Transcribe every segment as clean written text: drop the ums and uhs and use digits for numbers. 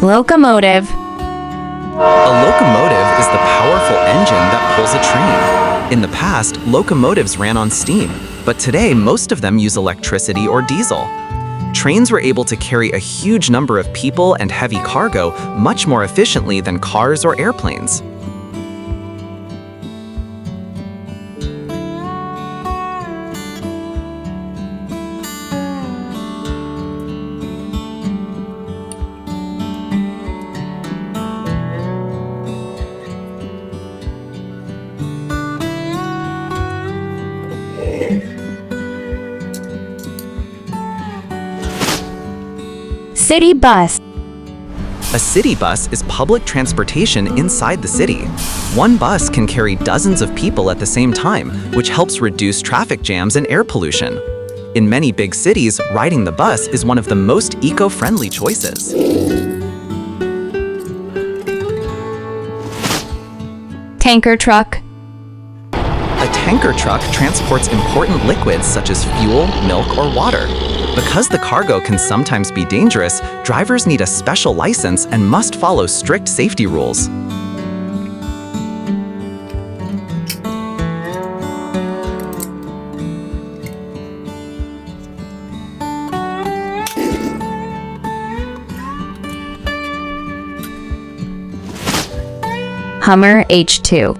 Locomotive. A locomotive is the powerful engine that pulls a train. In the past, locomotives ran on steam, but today most of them use electricity or diesel. Trains were able to carry a huge number of people and heavy cargo much more efficiently than cars or airplanes. City bus. A city bus is public transportation inside the city. One bus can carry dozens of people at the same time, which helps reduce traffic jams and air pollution. In many big cities, riding the bus is one of the most eco-friendly choices. Tanker truck. A tanker truck transports important liquids such as fuel, milk, or water. Because the cargo can sometimes be dangerous, drivers need a special license and must follow strict safety rules. Hummer H2.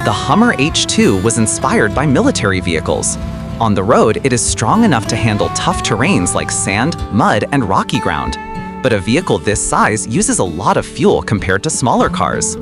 The Hummer H2 was inspired by military vehicles. On the road, it is strong enough to handle tough terrains like sand, mud, and rocky ground. But a vehicle this size uses a lot of fuel compared to smaller cars.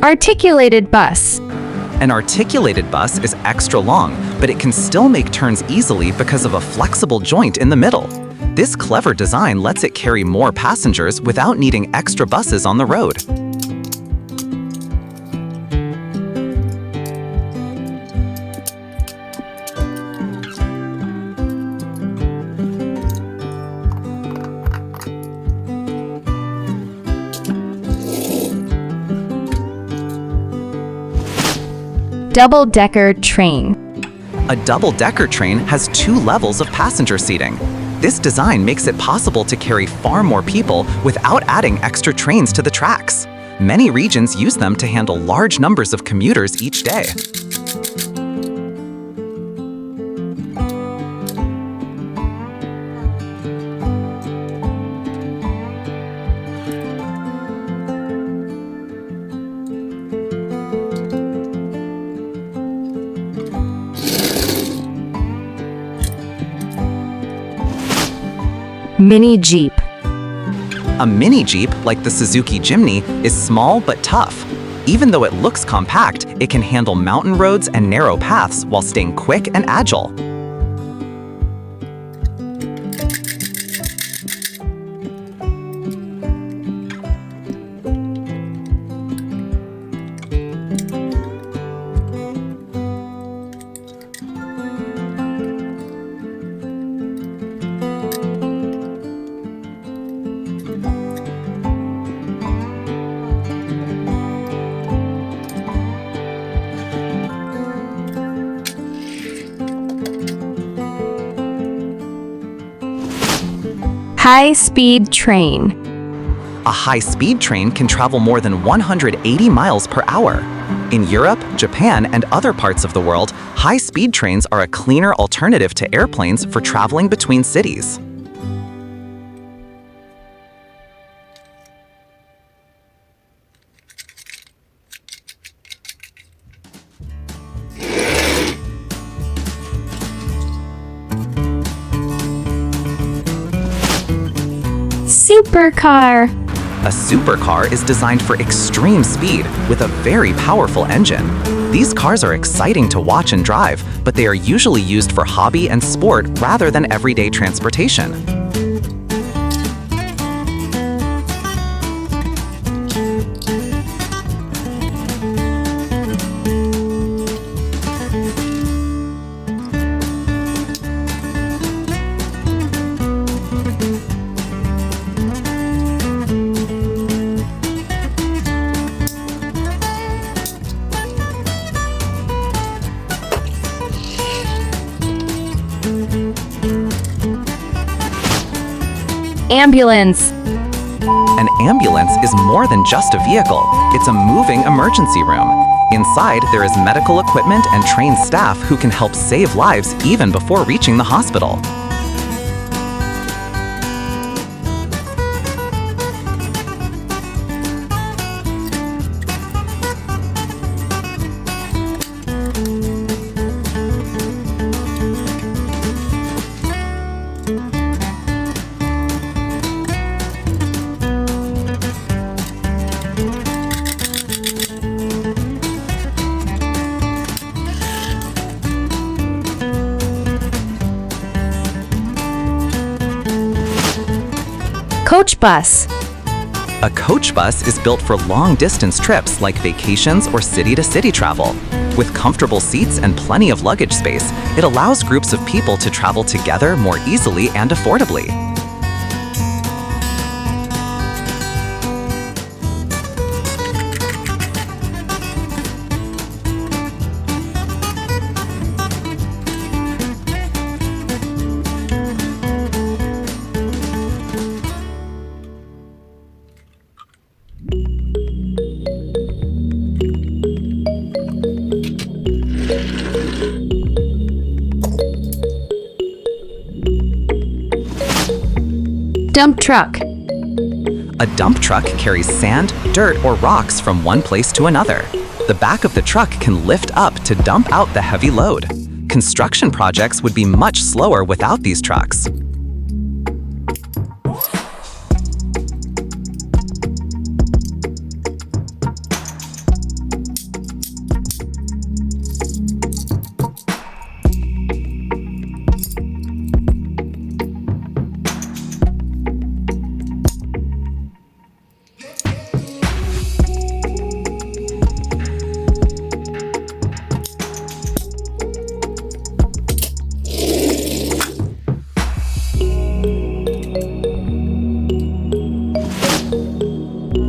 Articulated bus. An articulated bus is extra long, but it can still make turns easily because of a flexible joint in the middle. This clever design lets it carry more passengers without needing extra buses on the road. Double-decker train. A double-decker train has 2 levels of passenger seating. This design makes it possible to carry far more people without adding extra trains to the tracks. Many regions use them to handle large numbers of commuters each day. Mini Jeep. A mini Jeep, like the Suzuki Jimny, is small but tough. Even though it looks compact, it can handle mountain roads and narrow paths while staying quick and agile. High-speed train. A high-speed train can travel more than 180 miles per hour. In Europe, Japan, and other parts of the world, high-speed trains are a cleaner alternative to airplanes for traveling between cities. Supercar. A supercar is designed for extreme speed with a very powerful engine. These cars are exciting to watch and drive, but they are usually used for hobby and sport rather than everyday transportation. Ambulance. An ambulance is more than just a vehicle. It's a moving emergency room. Inside, there is medical equipment and trained staff who can help save lives even before reaching the hospital. Coach bus. A coach bus is built for long-distance trips like vacations or city-to-city travel. With comfortable seats and plenty of luggage space, it allows groups of people to travel together more easily and affordably. Dump truck. A dump truck carries sand, dirt, or rocks from one place to another. The back of the truck can lift up to dump out the heavy load. Construction projects would be much slower without these trucks.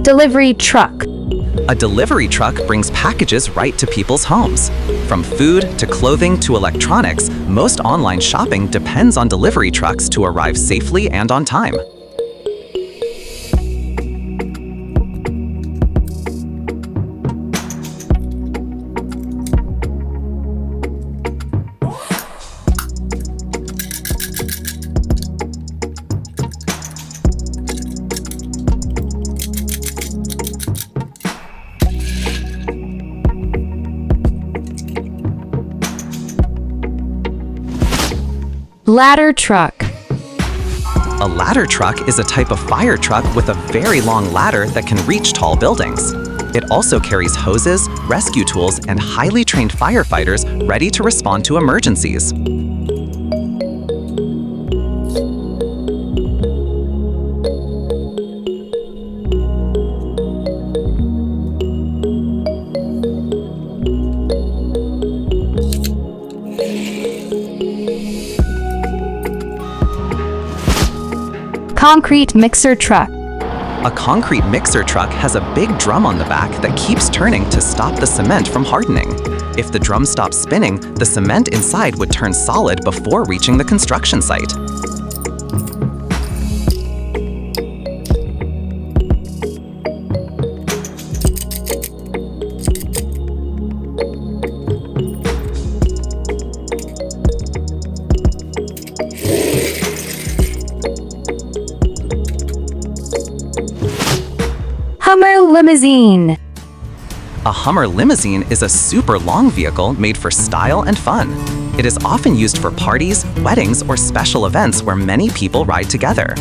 Delivery truck. A delivery truck brings packages right to people's homes. From food to clothing to electronics, most online shopping depends on delivery trucks to arrive safely and on time. Ladder truck. A ladder truck is a type of fire truck with a very long ladder that can reach tall buildings. It also carries hoses, rescue tools, and highly trained firefighters ready to respond to emergencies. Concrete mixer truck. A concrete mixer truck has a big drum on the back that keeps turning to stop the cement from hardening. If the drum stops spinning, the cement inside would turn solid before reaching the construction site. Hummer limousine. A Hummer limousine is a super long vehicle made for style and fun. It is often used for parties, weddings, or special events where many people ride together.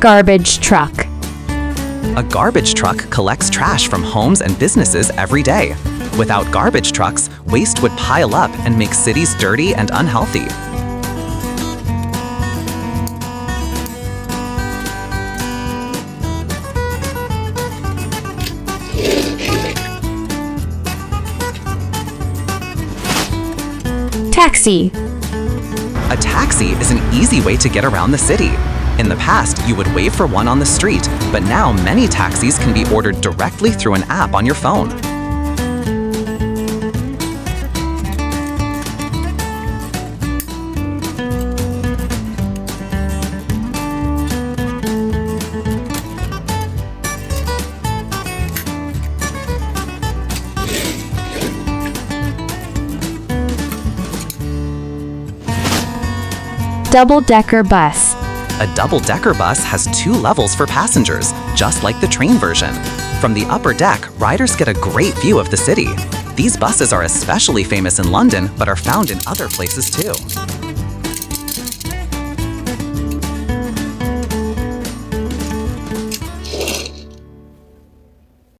Garbage truck. A garbage truck collects trash from homes and businesses every day. Without garbage trucks, waste would pile up and make cities dirty and unhealthy. Taxi. A taxi is an easy way to get around the city. In the past, you would wait for one on the street, but now many taxis can be ordered directly through an app on your phone. Double-decker bus. A double-decker bus has 2 levels for passengers, just like the train version. From the upper deck, riders get a great view of the city. These buses are especially famous in London, but are found in other places too.